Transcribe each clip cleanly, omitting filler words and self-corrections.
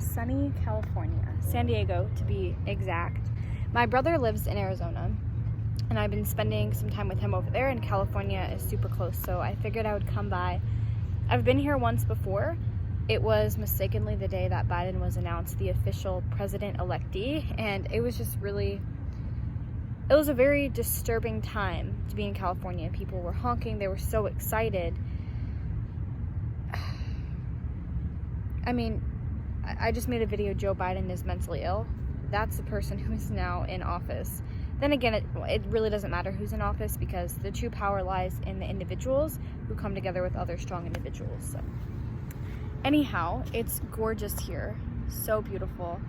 sunny California, San Diego to be exact. My brother lives in Arizona, and I've been spending some time with him over there, and California is super close, so I figured I would come by. I've been here once before. It was mistakenly the day that Biden was announced the official president-electee, and it was just really, it was a very disturbing time to be in California. People were honking, they were so excited. I mean, I just made a video, Joe Biden is mentally ill. That's the person who is now in office. Then again, it really doesn't matter who's in office, because the true power lies in the individuals who come together with other strong individuals. So, anyhow, it's gorgeous here. So beautiful.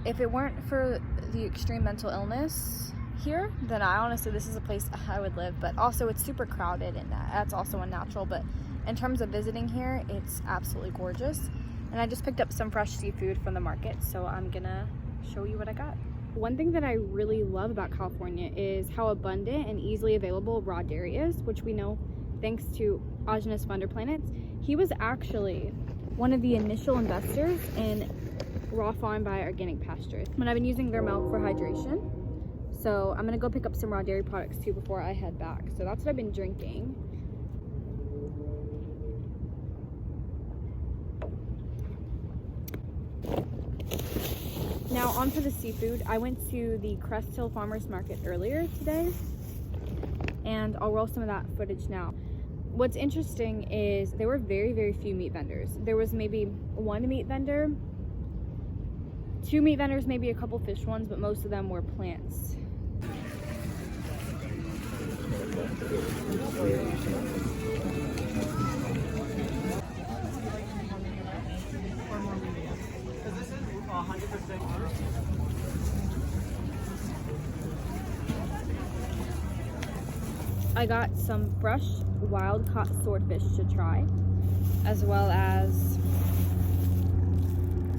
If it weren't for the extreme mental illness here, then I honestly, this is a place I would live. But also, it's super crowded, and that's also unnatural. But in terms of visiting here, it's absolutely gorgeous. And I just picked up some fresh seafood from the market, so I'm gonna show you what I got. One thing that I really love about California is how abundant and easily available raw dairy is, which we know thanks to Agenus Planets. He was actually one of the initial investors in Raw Farm by Organic Pastures. And I've been using their milk for hydration. So I'm gonna go pick up some raw dairy products too before I head back. So that's what I've been drinking. Now on for the seafood. I went to the Crest Hill Farmers Market earlier today, and I'll roll some of that footage now. What's interesting is there were very, very few meat vendors. There was maybe one meat vendor, two meat vendors, maybe a couple fish ones, but most of them were plants. I got some fresh wild caught swordfish to try, as well as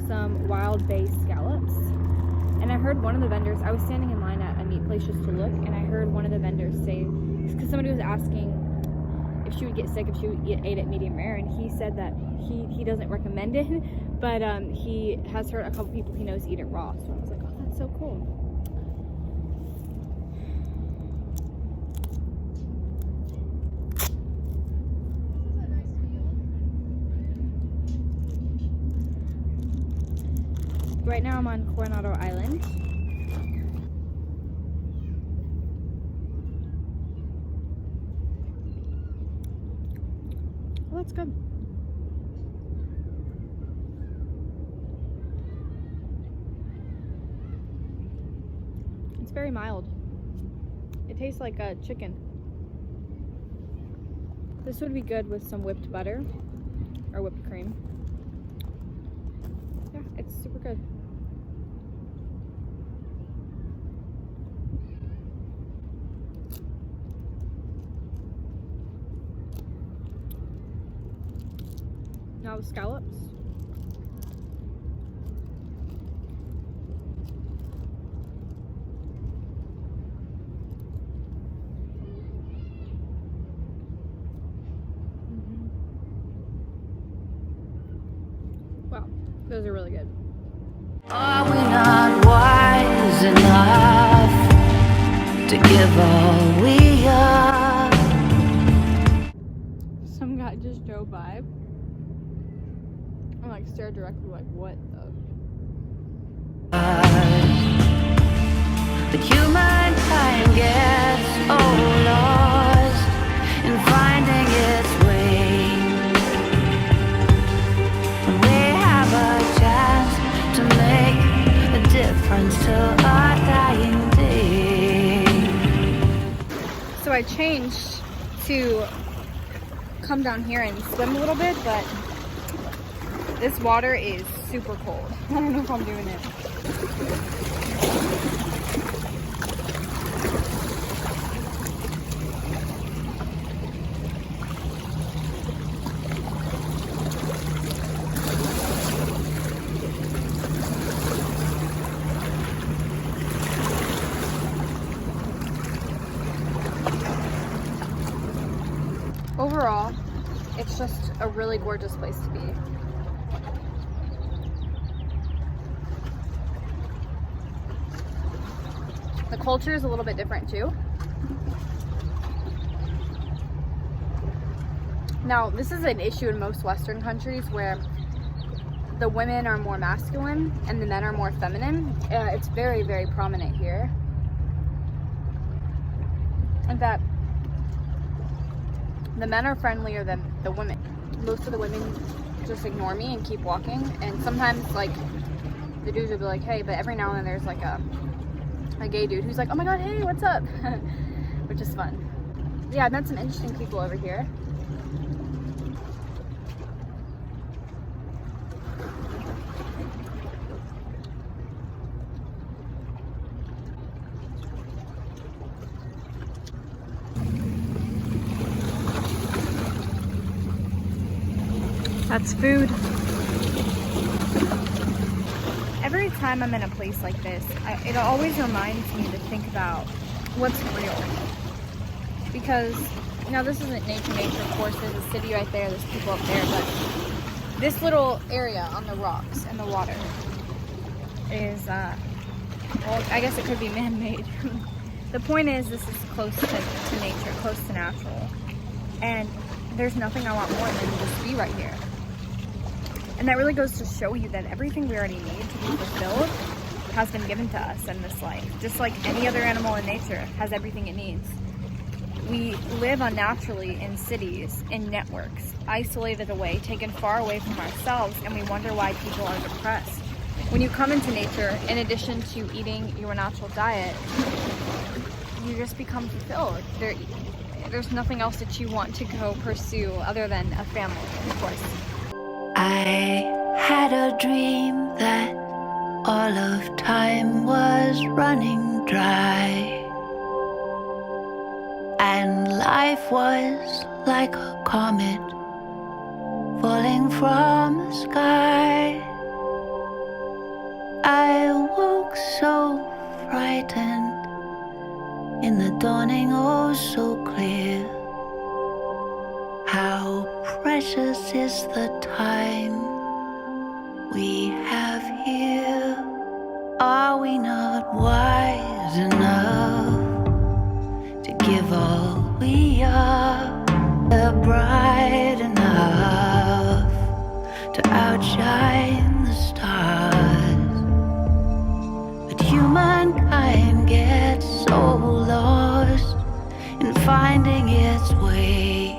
some wild bay scallops. And I heard one of the vendors, I was standing in line at a meat place just to look, and I heard one of the vendors say, because somebody was asking if she would get sick if she ate it medium rare, and he said that he doesn't recommend it, but he has heard a couple people he knows eat it raw. So I was like, oh, that's so cool. Right now I'm on Coronado Island. Oh, that's good. It's very mild. It tastes like a chicken. This would be good with some whipped butter or whipped cream. Yeah, it's super good. Now the scallops. Wow, those are really good. Are we not wise enough to give all we are? Some guy just drove by and like stared directly, like, what the? But humankind gets lost in finding its way. When we have a chance to make a difference to our dying day. So I changed to come down here and swim a little bit, but this water is super cold. I don't know if I'm doing it. Overall, it's just a really gorgeous place to be. The culture is a little bit different too. Now, this is an issue in most Western countries where the women are more masculine and the men are more feminine. It's very, very prominent here. In fact, the men are friendlier than the women. Most of the women just ignore me and keep walking. And sometimes, like, the dudes will be like, hey, but every now and then there's like a gay dude who's like, oh my god, hey, what's up? Which is fun. Yeah, I've met some interesting people over here. That's food. Every time I'm in a place like this, it always reminds me to think about what's real. Because, you know, this isn't nature, of course, there's a city right there, there's people up there, but this little area on the rocks and the water is, well, I guess it could be man-made. The point is, this is close to nature, close to natural. And there's nothing I want more than to just be right here. And that really goes to show you that everything we already need to be fulfilled has been given to us in this life. Just like any other animal in nature has everything it needs. We live unnaturally in cities, in networks, isolated away, taken far away from ourselves, and we wonder why people are depressed. When you come into nature, in addition to eating your natural diet, you just become fulfilled. There's nothing else that you want to go pursue other than a family, of course. I had a dream that all of time was running dry, and life was like a comet falling from the sky. I woke so frightened in the dawning, oh so clear. How precious is the time we have here. Are we not wise enough to give all we are? We're bright enough to outshine the stars. But humankind gets so lost in finding its way.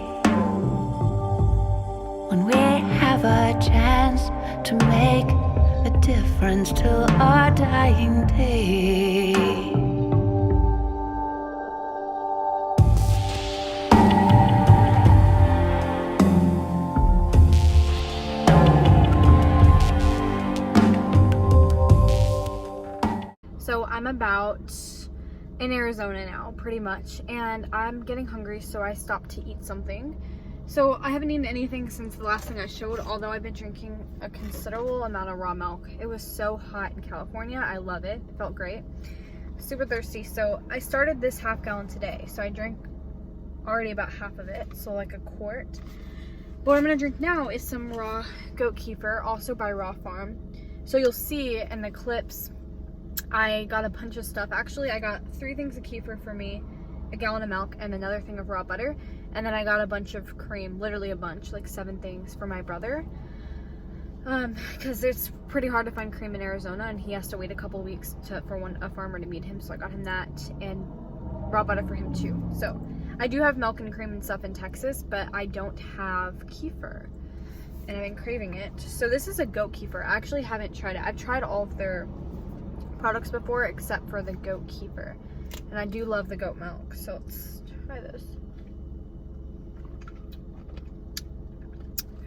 When we have a chance to make a difference till our dying day. So I'm about in Arizona now, pretty much, and I'm getting hungry, so I stopped to eat something. So I haven't eaten anything since the last thing I showed, although I've been drinking a considerable amount of raw milk. It was so hot in California. I love it. It felt great. Super thirsty. So I started this half gallon today. So I drank already about half of it. So like a quart. But what I'm going to drink now is some raw goat kefir, also by Raw Farm. So you'll see in the clips, I got a bunch of stuff. Actually, I got 3 things of kefir for me, a gallon of milk, and another thing of raw butter. And then I got a bunch of cream, literally a bunch, like 7 things for my brother. Because it's pretty hard to find cream in Arizona, and he has to wait a couple weeks for a farmer to meet him. So I got him that, and raw butter for him too. So I do have milk and cream and stuff in Texas, but I don't have kefir. And I've been craving it. So this is a goat kefir. I actually haven't tried it. I've tried all of their products before, except for the goat kefir. And I do love the goat milk. So let's try this.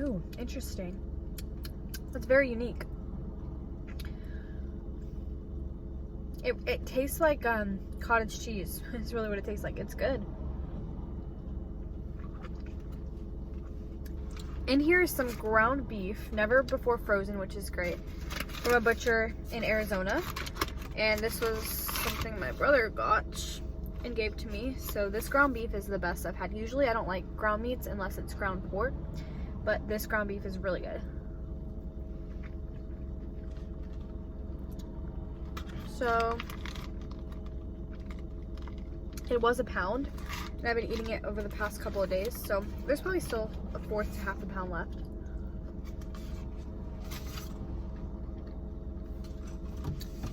Ooh, interesting. That's very unique. It tastes like cottage cheese. It's really what it tastes like. It's good. In here is some ground beef, never before frozen, which is great, from a butcher in Arizona. And this was something my brother got and gave to me. So this ground beef is the best I've had. Usually I don't like ground meats unless it's ground pork, but this ground beef is really good. So It was a pound, and I've been eating it over the past couple of days, so there's probably still a fourth to half a pound left.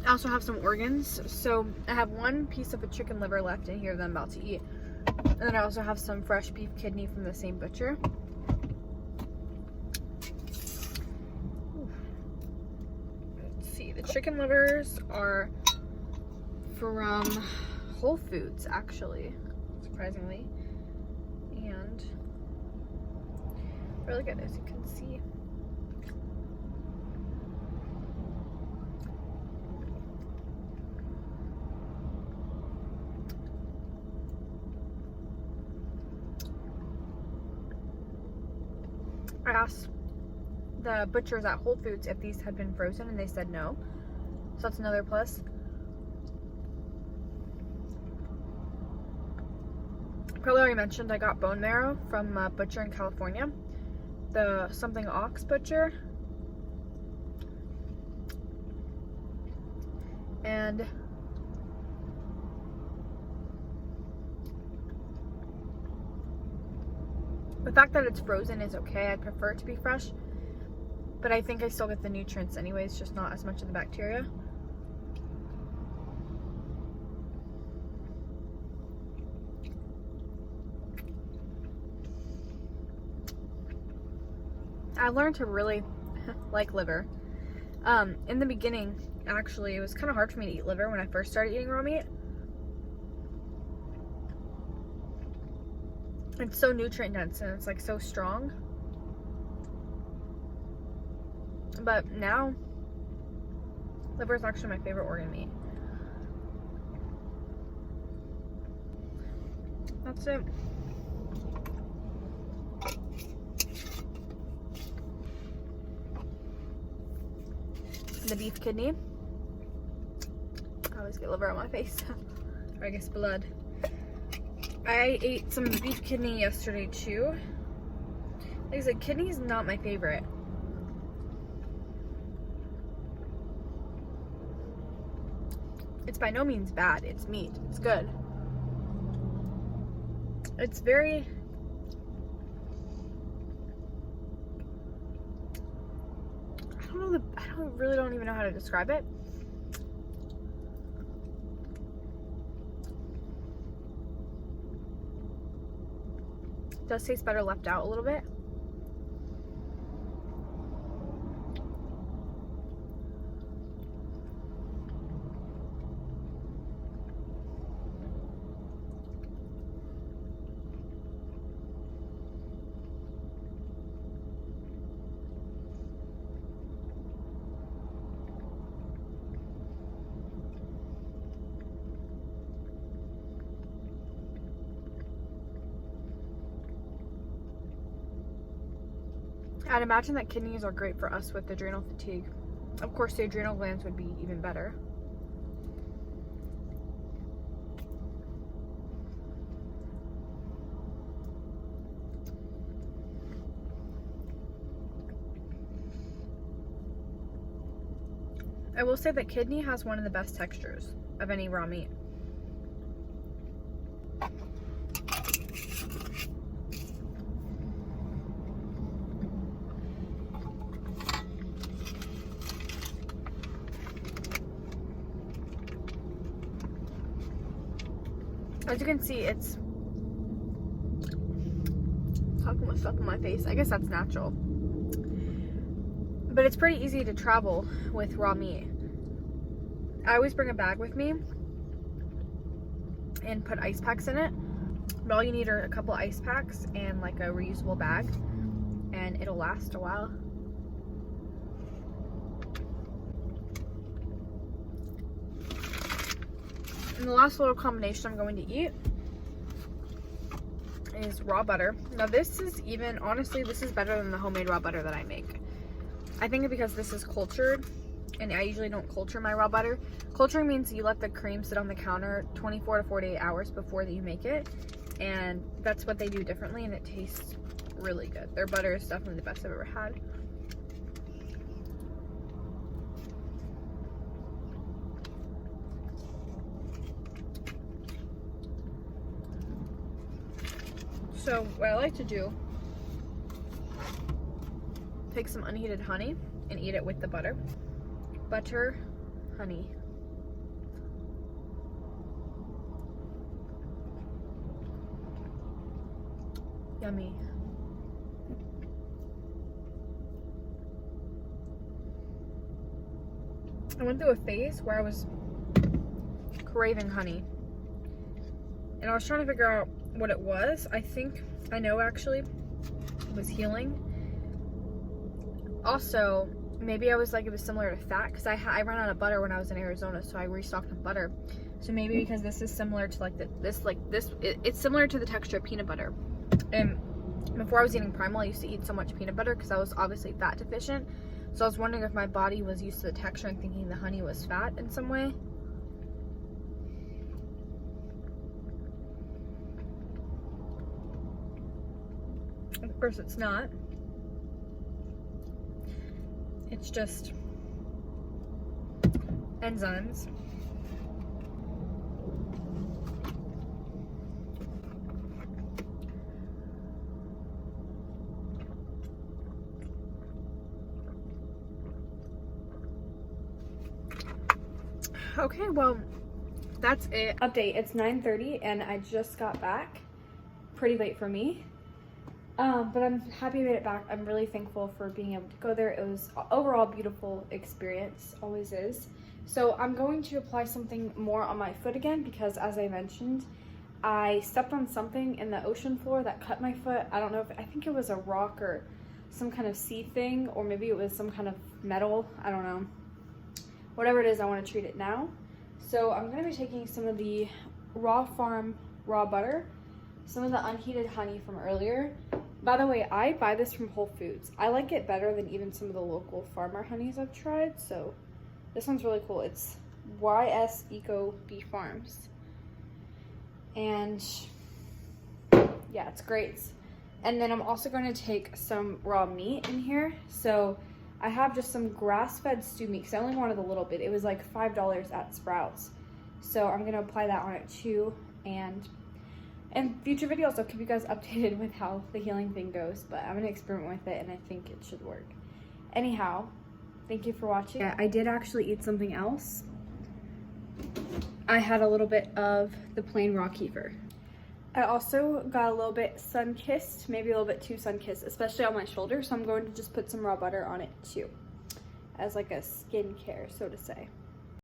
I also have some organs, so I have one piece of a chicken liver left in here that I'm about to eat, and then I also have some fresh beef kidney from the same butcher. Let's see, the chicken livers are from Whole Foods, actually, surprisingly, and really good, as you can see. I asked the butchers at Whole Foods if these had been frozen, and they said no, so that's another plus. Probably already mentioned I got bone marrow from a butcher in California, the something ox butcher, and the fact that it's frozen is okay. I'd prefer it to be fresh, but I think I still get the nutrients anyways, just not as much of the bacteria. I learned to really like liver. In the beginning, actually, it was kind of hard for me to eat liver when I first started eating raw meat. It's so nutrient dense and it's like so strong. But now, liver is actually my favorite organ meat. That's it. The beef kidney. I always get liver on my face. Or I guess blood. I ate some beef kidney yesterday too. Like I said, kidney is not my favorite. It's by no means bad. It's meat. It's good. It's very... I really don't even know how to describe it. It does taste better left out a little bit. I'd imagine that kidneys are great for us with adrenal fatigue. Of course, the adrenal glands would be even better. I will say that kidney has one of the best textures of any raw meat. As you can see, it's talking with stuff on my face. I guess that's natural. But it's pretty easy to travel with raw meat. I always bring a bag with me and put ice packs in it. But all you need are a couple ice packs and like a reusable bag, and it'll last a while. And the last little combination I'm going to eat is raw butter. Now this is even, honestly, this is better than the homemade raw butter that I make. I think because this is cultured, and I usually don't culture my raw butter. Culturing means you let the cream sit on the counter 24 to 48 hours before that you make it. And that's what they do differently, and it tastes really good. Their butter is definitely the best I've ever had. So what I like to do, take some unheated honey and eat it with the butter. Butter, honey. Yummy. I went through a phase where I was craving honey. And I was trying to figure out what it was. I think I know actually. It was healing. Also, maybe I was like, it was similar to fat because I ran out of butter when I was in Arizona, so I restocked on butter. So maybe because this is similar to like it's similar to the texture of peanut butter. And before I was eating Primal, I used to eat so much peanut butter because I was obviously fat deficient. So I was wondering if my body was used to the texture and thinking the honey was fat in some way. Of course it's not. It's just enzymes. Okay, well, that's it. Update, it's 9:30 and I just got back. Pretty late for me. But I'm happy I made it back. I'm really thankful for being able to go there. It was overall a beautiful experience, always is. So I'm going to apply something more on my foot again because, as I mentioned, I stepped on something in the ocean floor that cut my foot. I don't know if, I think it was a rock or some kind of sea thing, or maybe it was some kind of metal. I don't know. Whatever it is, I want to treat it now. So I'm going to be taking some of the Raw Farm raw butter, some of the unheated honey from earlier. By the way, I buy this from Whole Foods. I like it better than even some of the local farmer honeys I've tried. So this one's really cool. It's YS Eco Bee Farms. And yeah, it's great. And then I'm also going to take some raw meat in here. So I have just some grass-fed stew meat because I only wanted a little bit. It was like $5 at Sprouts. So I'm going to apply that on it too. And in future videos, I'll keep you guys updated with how the healing thing goes. But I'm going to experiment with it and I think it should work. Anyhow, thank you for watching. Yeah, I did actually eat something else. I had a little bit of the plain raw kefir. I also got a little bit sun-kissed, maybe a little bit too sun-kissed, especially on my shoulder. So I'm going to just put some raw butter on it too, as like a skincare, so to say.